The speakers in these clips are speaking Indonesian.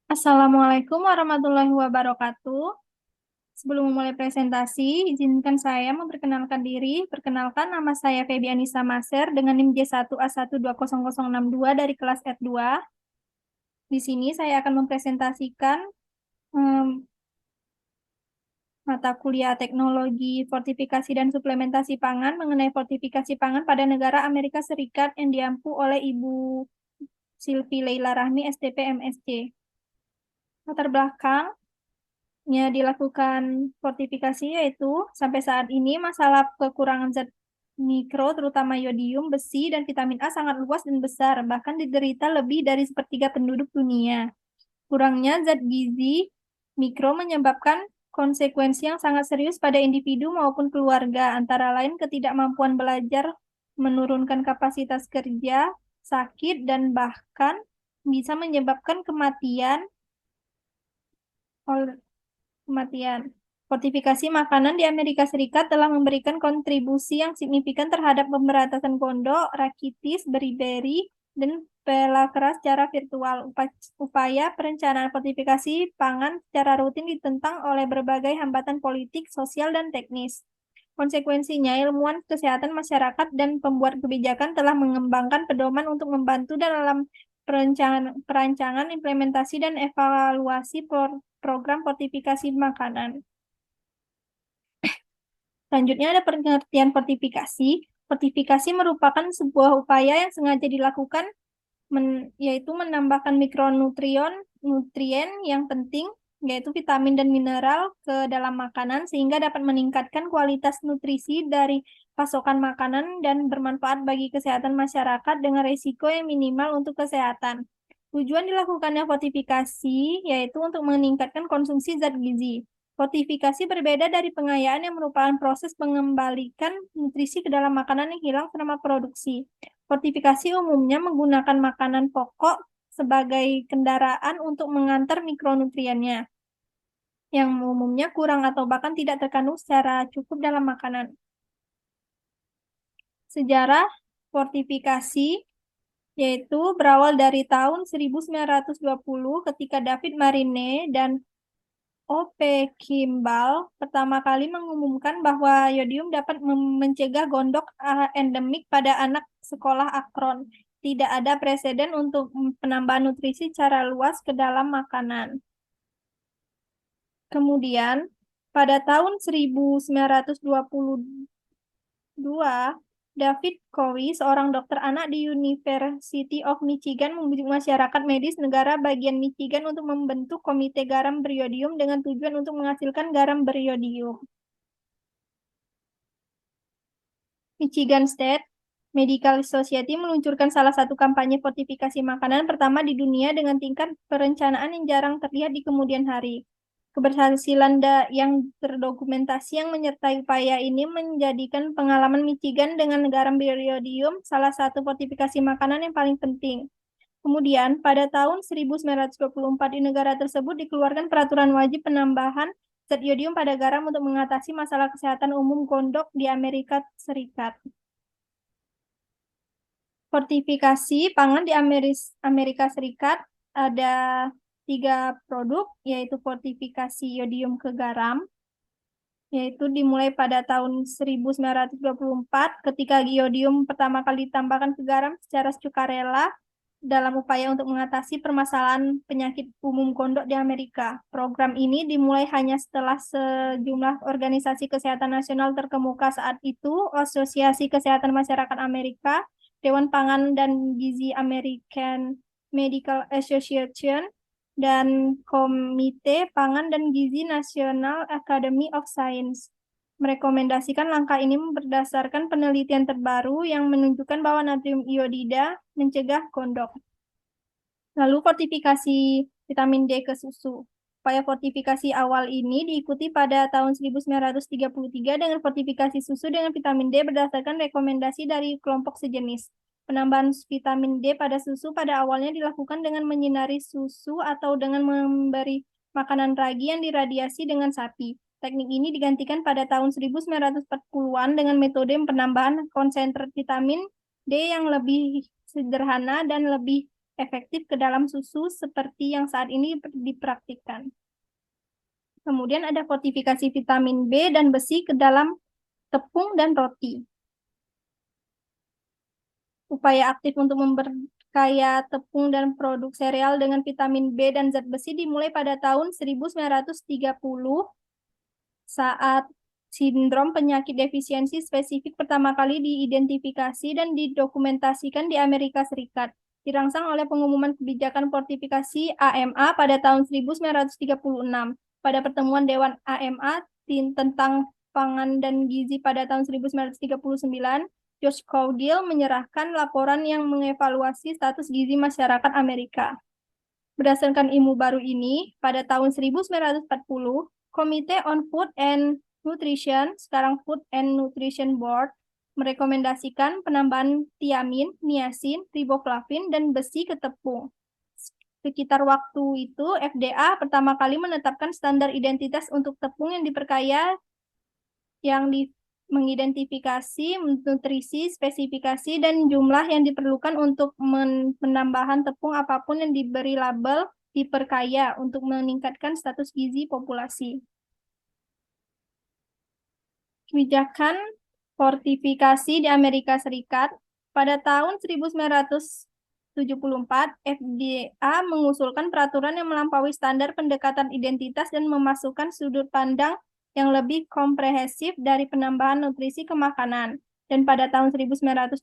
Assalamualaikum warahmatullahi wabarakatuh. Sebelum memulai presentasi, izinkan saya memperkenalkan diri. Perkenalkan, nama saya Febi Anissa Maser dengan NIM J1A120062 dari kelas F2. Di sini saya akan mempresentasikan em, mata kuliah teknologi fortifikasi dan suplementasi pangan mengenai fortifikasi pangan pada negara Amerika Serikat yang diampu oleh Ibu Silvi Leila Rahmi, STP MSc. Latar belakang dilakukan fortifikasi yaitu sampai saat ini masalah kekurangan zat mikro terutama yodium, besi, dan vitamin A sangat luas dan besar, bahkan diderita lebih dari sepertiga penduduk dunia. Kurangnya zat gizi mikro menyebabkan konsekuensi yang sangat serius pada individu maupun keluarga, antara lain ketidakmampuan belajar, menurunkan kapasitas kerja, sakit, dan bahkan bisa menyebabkan kematian. Fortifikasi makanan di Amerika Serikat telah memberikan kontribusi yang signifikan terhadap pemberantasan kondok, rakitis, beriberi, dan pellagra secara virtual. Upaya perencanaan fortifikasi pangan secara rutin ditentang oleh berbagai hambatan politik, sosial, dan teknis. Konsekuensinya, ilmuwan kesehatan masyarakat dan pembuat kebijakan telah mengembangkan pedoman untuk membantu dalam perancangan, implementasi, dan evaluasi program fortifikasi makanan. Selanjutnya ada pengertian fortifikasi. Fortifikasi merupakan sebuah upaya yang sengaja dilakukan yaitu menambahkan nutrien yang penting, yaitu vitamin dan mineral ke dalam makanan sehingga dapat meningkatkan kualitas nutrisi dari pasokan makanan dan bermanfaat bagi kesehatan masyarakat dengan risiko yang minimal untuk kesehatan. Tujuan dilakukannya fortifikasi yaitu untuk meningkatkan konsumsi zat gizi. Fortifikasi berbeda dari pengayaan yang merupakan proses mengembalikan nutrisi ke dalam makanan yang hilang selama produksi. Fortifikasi umumnya menggunakan makanan pokok sebagai kendaraan untuk mengantar mikronutriennya, yang umumnya kurang atau bahkan tidak terkandung secara cukup dalam makanan. Sejarah fortifikasi yaitu berawal dari tahun 1920 ketika David Marine dan O.P. Kimball pertama kali mengumumkan bahwa yodium dapat mencegah gondok endemik pada anak sekolah Akron. Tidak ada preseden untuk penambahan nutrisi secara luas ke dalam makanan. Kemudian, pada tahun 1922, David Cowie, seorang dokter anak di University of Michigan, membujuk masyarakat medis negara bagian Michigan untuk membentuk komite garam beriodium dengan tujuan untuk menghasilkan garam beriodium. Michigan State Medical Society meluncurkan salah satu kampanye fortifikasi makanan pertama di dunia dengan tingkat perencanaan yang jarang terlihat di kemudian hari. Keberhasilan yang terdokumentasi yang menyertai upaya ini menjadikan pengalaman Michigan dengan garam beriodium salah satu fortifikasi makanan yang paling penting. Kemudian, pada tahun 1924 di negara tersebut dikeluarkan peraturan wajib penambahan zat yodium pada garam untuk mengatasi masalah kesehatan umum gondok di Amerika Serikat. Fortifikasi pangan di Amerika Serikat ada 3 produk, yaitu fortifikasi yodium ke garam, yaitu dimulai pada tahun 1924 ketika yodium pertama kali ditambahkan ke garam secara sukarela dalam upaya untuk mengatasi permasalahan penyakit umum gondok di Amerika. Program ini dimulai hanya setelah sejumlah organisasi kesehatan nasional terkemuka saat itu, Asosiasi Kesehatan Masyarakat Amerika, Dewan Pangan dan Gizi American Medical Association, dan Komite Pangan dan Gizi National Academy of Science merekomendasikan langkah ini berdasarkan penelitian terbaru yang menunjukkan bahwa natrium iodida mencegah gondok. Lalu fortifikasi vitamin D ke susu. Upaya fortifikasi awal ini diikuti pada tahun 1933 dengan fortifikasi susu dengan vitamin D berdasarkan rekomendasi dari kelompok sejenis. Penambahan vitamin D pada susu pada awalnya dilakukan dengan menyinari susu atau dengan memberi makanan ragi yang diradiasi dengan sapi. Teknik ini digantikan pada tahun 1940-an dengan metode penambahan konsentrat vitamin D yang lebih sederhana dan lebih efektif ke dalam susu seperti yang saat ini dipraktikkan. Kemudian ada fortifikasi vitamin B dan besi ke dalam tepung dan roti. Upaya aktif untuk memperkaya tepung dan produk sereal dengan vitamin B dan zat besi dimulai pada tahun 1930 saat sindrom penyakit defisiensi spesifik pertama kali diidentifikasi dan didokumentasikan di Amerika Serikat. Dirangsang oleh pengumuman kebijakan fortifikasi AMA pada tahun 1936. Pada pertemuan Dewan AMA tentang pangan dan gizi pada tahun 1939, George Caudill menyerahkan laporan yang mengevaluasi status gizi masyarakat Amerika. Berdasarkan ilmu baru ini, pada tahun 1940, Komite on Food and Nutrition, sekarang Food and Nutrition Board, merekomendasikan penambahan tiamin, niacin, riboflavin, dan besi ke tepung. Sekitar waktu itu, FDA pertama kali menetapkan standar identitas untuk tepung yang diperkaya yang mengidentifikasi nutrisi, spesifikasi, dan jumlah yang diperlukan untuk penambahan tepung apapun yang diberi label diperkaya untuk meningkatkan status gizi populasi. Kebijakan fortifikasi di Amerika Serikat pada tahun 1974, FDA mengusulkan peraturan yang melampaui standar pendekatan identitas dan memasukkan sudut pandang yang lebih komprehensif dari penambahan nutrisi ke makanan. Dan pada tahun 1980,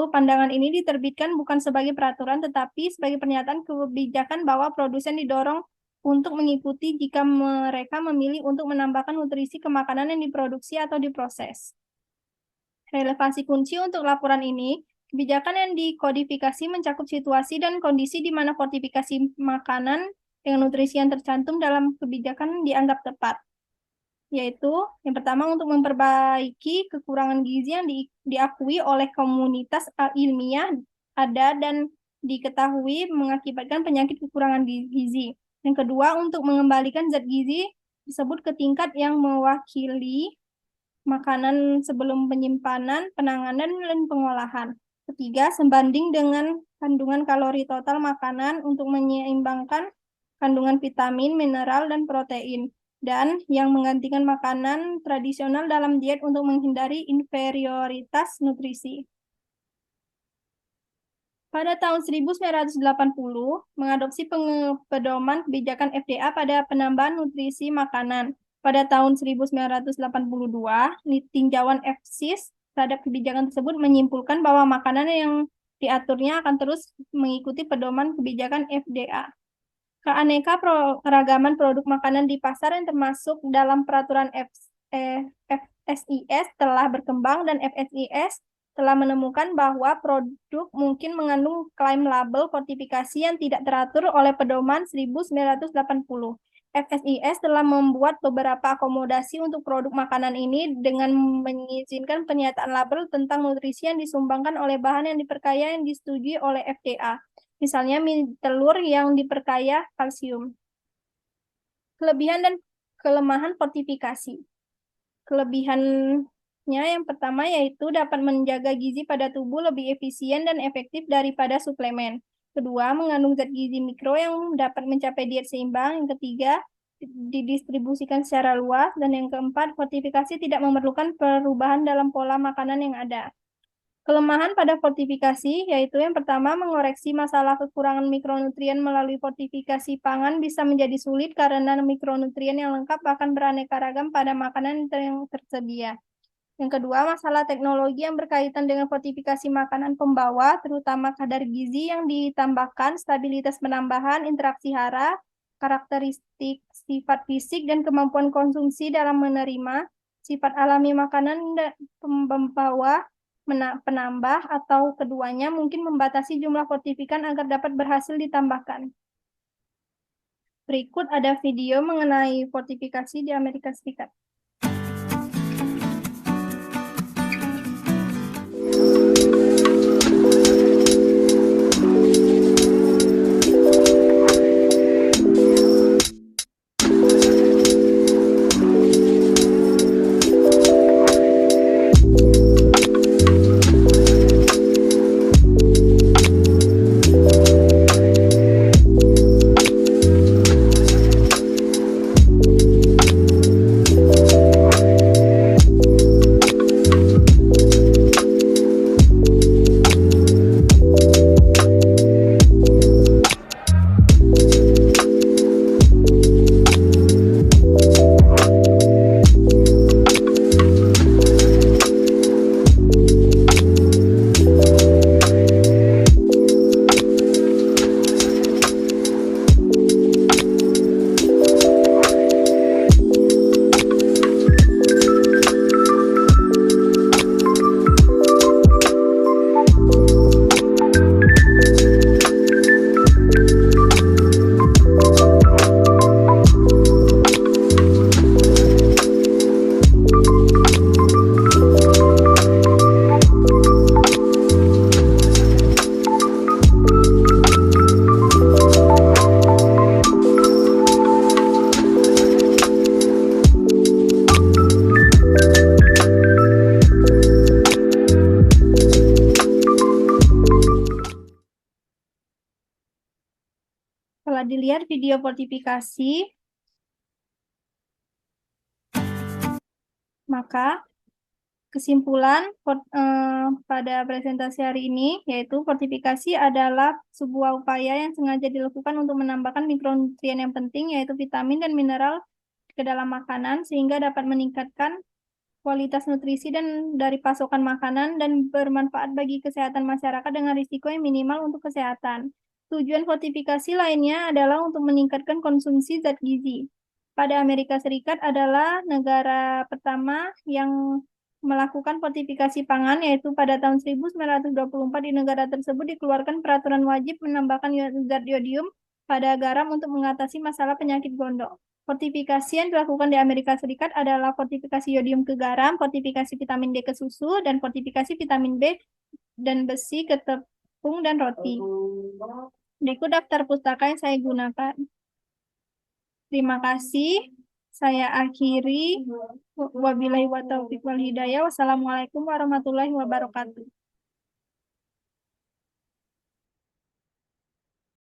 pandangan ini diterbitkan bukan sebagai peraturan, tetapi sebagai pernyataan kebijakan bahwa produsen didorong untuk mengikuti jika mereka memilih untuk menambahkan nutrisi ke makanan yang diproduksi atau diproses. Relevansi kunci untuk laporan ini, kebijakan yang dikodifikasi mencakup situasi dan kondisi di mana fortifikasi makanan dengan nutrisi yang tercantum dalam kebijakan dianggap tepat. Yaitu, yang pertama untuk memperbaiki kekurangan gizi yang diakui oleh komunitas ilmiah ada dan diketahui mengakibatkan penyakit kekurangan gizi. Yang kedua, untuk mengembalikan zat gizi tersebut ke tingkat yang mewakili makanan sebelum penyimpanan, penanganan, dan pengolahan. Ketiga, sebanding dengan kandungan kalori total makanan untuk menyeimbangkan kandungan vitamin, mineral, dan protein. Dan yang menggantikan makanan tradisional dalam diet untuk menghindari inferioritas nutrisi. Pada tahun 1980, mengadopsi pedoman kebijakan FDA pada penambahan nutrisi makanan. Pada tahun 1982, tinjauan FSIS terhadap kebijakan tersebut menyimpulkan bahwa makanan yang diaturnya akan terus mengikuti pedoman kebijakan FDA. Keaneka keragaman produk makanan di pasar yang termasuk dalam peraturan FSIS telah berkembang dan FSIS telah menemukan bahwa produk mungkin mengandung klaim label fortifikasi yang tidak teratur oleh pedoman 1980. FSIS telah membuat beberapa akomodasi untuk produk makanan ini dengan mengizinkan pernyataan label tentang nutrisi yang disumbangkan oleh bahan yang diperkaya yang disetujui oleh FDA. Misalnya mie telur yang diperkaya kalsium. Kelebihan dan kelemahan fortifikasi. Kelebihannya yang pertama yaitu dapat menjaga gizi pada tubuh lebih efisien dan efektif daripada suplemen. Kedua, mengandung zat gizi mikro yang dapat mencapai diet seimbang. Yang ketiga, didistribusikan secara luas. Dan yang keempat, fortifikasi tidak memerlukan perubahan dalam pola makanan yang ada. Kelemahan pada fortifikasi yaitu yang pertama, mengoreksi masalah kekurangan mikronutrien melalui fortifikasi pangan bisa menjadi sulit karena mikronutrien yang lengkap akan beraneka ragam pada makanan yang tersedia. Yang kedua, masalah teknologi yang berkaitan dengan fortifikasi makanan pembawa, terutama kadar gizi yang ditambahkan, stabilitas penambahan, interaksi hara, karakteristik sifat fisik, dan kemampuan konsumsi dalam menerima sifat alami makanan pembawa, penambah, atau keduanya mungkin membatasi jumlah fortifikan agar dapat berhasil ditambahkan. Berikut ada video mengenai fortifikasi di Amerika Serikat. Setelah dilihat video fortifikasi, maka kesimpulan pada presentasi hari ini yaitu fortifikasi adalah sebuah upaya yang sengaja dilakukan untuk menambahkan mikronutrien yang penting yaitu vitamin dan mineral ke dalam makanan sehingga dapat meningkatkan kualitas nutrisi dan dari pasokan makanan dan bermanfaat bagi kesehatan masyarakat dengan risiko yang minimal untuk kesehatan. Tujuan fortifikasi lainnya adalah untuk meningkatkan konsumsi zat gizi. Pada Amerika Serikat adalah negara pertama yang melakukan fortifikasi pangan, yaitu pada tahun 1924 di negara tersebut dikeluarkan peraturan wajib menambahkan zat yodium pada garam untuk mengatasi masalah penyakit gondok. Fortifikasi yang dilakukan di Amerika Serikat adalah fortifikasi yodium ke garam, fortifikasi vitamin D ke susu, dan fortifikasi vitamin B dan besi ke tepung dan roti. Berikut daftar pustaka yang saya gunakan. Terima kasih. Saya akhiri. Wabillahi wa taufiq wal hidayah. Wassalamualaikum warahmatullahi wabarakatuh.